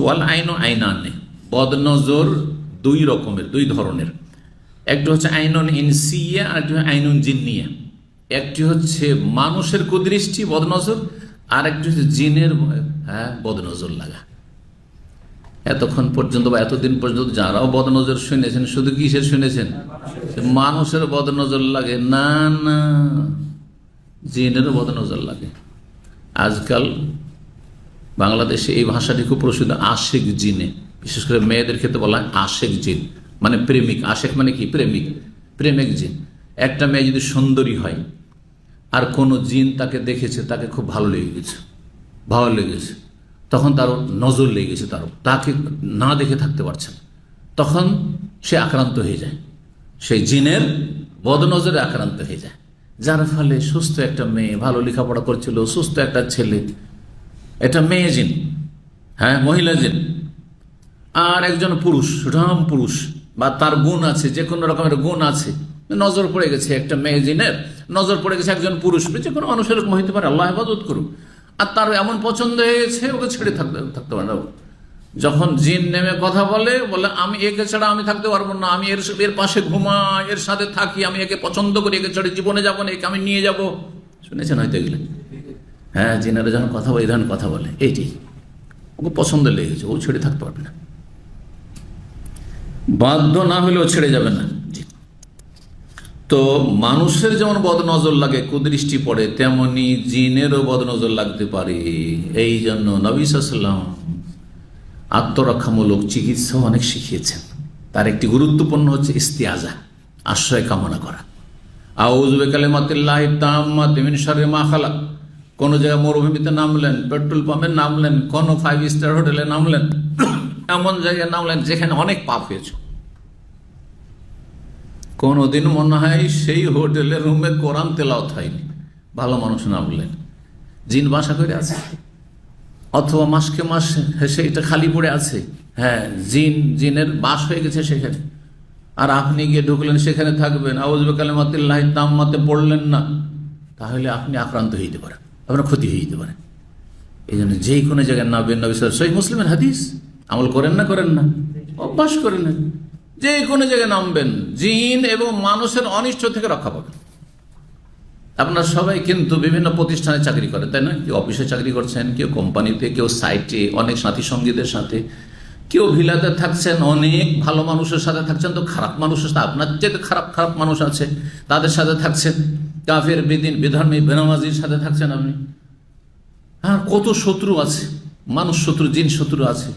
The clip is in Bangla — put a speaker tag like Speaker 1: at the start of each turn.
Speaker 1: ওয়াল আইন আইনানে, বদনজর দুই রকমের, দুই ধরনের। একটি হচ্ছে আইনুন ইনসিয়া আর একটি আইনুন জিন্নিয়া। একটি হচ্ছে মানুষের কুদৃষ্টি বদনজর, আর একটি হচ্ছে জিনের বদনজর লাগা। এতক্ষণ পর্যন্ত বা এতদিন পর্যন্ত যারাও বদনজর শুনেছেন, শুধু কিসের শুনেছেন? মানুষের বদনজর লাগে না, না জিনেরও বদনজর লাগে। আজকাল বাংলাদেশে এই ভাষাটি খুব প্রসিদ্ধ, আশেক জিনে। বিশেষ করে মেয়েদের ক্ষেত্রে বলা হয় আশেক জিন, মানে প্রেমিক। আশেক মানে কি? প্রেমিক, প্রেমিক জিন। একটা মেয়ে যদি সুন্দরী হয় আর কোনো জিন তাকে দেখেছে, তাকে খুব ভালো লেগে গেছে, ভালো লেগেছে, তখন তারও নজর লেগে গেছে, তাকে না দেখে থাকতে পারছে না, তখন সে আক্রান্ত হয়ে যায়, সেই জিনের বদনজরে আক্রান্ত হয়ে যায়। যার ফলে সুস্থ একটা মেয়ে, ভালো লেখাপড়া করছিল, সুস্থ একটা ছেলে, এটা মেয়ে জিন, মহিলা জিন, আর একজন পুরুষ, রাম পুরুষ, বা তার গুণ আছে, যে কোনো রকমের গুণ আছে, নজর পড়ে গেছে একটা মেয়ে জিনের, নজর পড়ে গেছে একজন পুরুষ, যে কোনো মানুষের এরকম হইতে পারে, আল্লাহ হেফাজত করুক। আর তার এমন পছন্দ হয়ে গেছে, ওকে ছেড়ে থাকতে পারে না। যখন জিন নেমে কথা বলে, আমি একে ছাড়া আমি থাকতে পারবো না, আমি এর পাশে ঘুমাই, এর সাথে থাকি, আমি একে পছন্দ করি, একে ছেড়ে জীবনে যাবো না, একে আমি নিয়ে যাবো। শুনেছেন হয়তো এগুলো? জিনারা যখন কথা বলে, এই ধরনের কথা বলে, এইটি ওকে পছন্দ লেগেছে, ও ছেড়ে থাকতে পারবে না, বাধ্য না হলেও ছেড়ে যাবে না। তো মানুষের যেমন বদনজর লাগে, কুদৃষ্টি পড়ে, তেমনি জিনেরও বদনজর লাগতে পারে। এই জন্য নবী সাল্লাল্লাহু আলাইহি ওয়াসাল্লাম আত্মরক্ষামূলক চিকিৎসাও অনেক শিখিয়েছেন। তার একটি গুরুত্বপূর্ণ হচ্ছে ইস্তিআজা, আশ্রয় কামনা করা। আউযু বিকালিমাতিল্লাহি তাম্মাতি মিন শাররি মা খালাক। কোনো জায়গায় মরুভূমিতে নামলেন, পেট্রোল পাম্পে নামলেন, কোনো 5 স্টার হোটেলে নামলেন, এমন জায়গায় নামলেন যেখানে অনেক পাপ হয়েছে, কোনদিন মনে হয় সেই হোটেলের রুমে কোরআন তেলাওয়াত হয়নি, ভালো মানুষ নামলেন, জিন বাসা করে আছে, অথবা মাসকে মাস সেইটা খালি পড়ে আছে, জিনের বাস হয়ে গেছে সেখানে, আর আপনি গিয়ে ঢুকলেন, সেখানে থাকবেন, আউযু বিকালিমাতিল্লাহি তাম্মাতে পড়লেন না, তাহলে আপনি আক্রান্ত হয়ে যেতে পারেন, আপনার ক্ষতি হয়ে যেতে পারে। এই জন্য যেই কোনো জায়গায় নামবেন, নবী সাল্লাল্লাহু আলাইহি ওয়াসাল্লাম, সহিহ মুসলিমের হাদিস, আমল করেন না, অভ্যাস করে নেন, যে কোনো জায়গায় নামবেন, জিন এবং মানুষের অনিষ্ট থেকে রক্ষা পাবেন। আপনারা সবাই কিন্তু বিভিন্ন প্রতিষ্ঠানে চাকরি করেন, তাই না? কেউ অফিসে চাকরি করছেন, কেউ কোম্পানিতে, কেউ সাইটে, অনেক সাথী সঙ্গীদের সাথে, কেউ ভিলাতে থাকছেন, অনেক ভালো মানুষের সাথে থাকছেন, তো খারাপ মানুষের সাথে, আপনার চেয়ে খারাপ মানুষ আছে, তাদের সাথে থাকছেন, কাফের, বেদিন, বেধর্মী, বেনামাজির সাথে থাকছেন আপনি। কত শত্রু আছে, মানুষ শত্রু, জিন শত্রু আছে।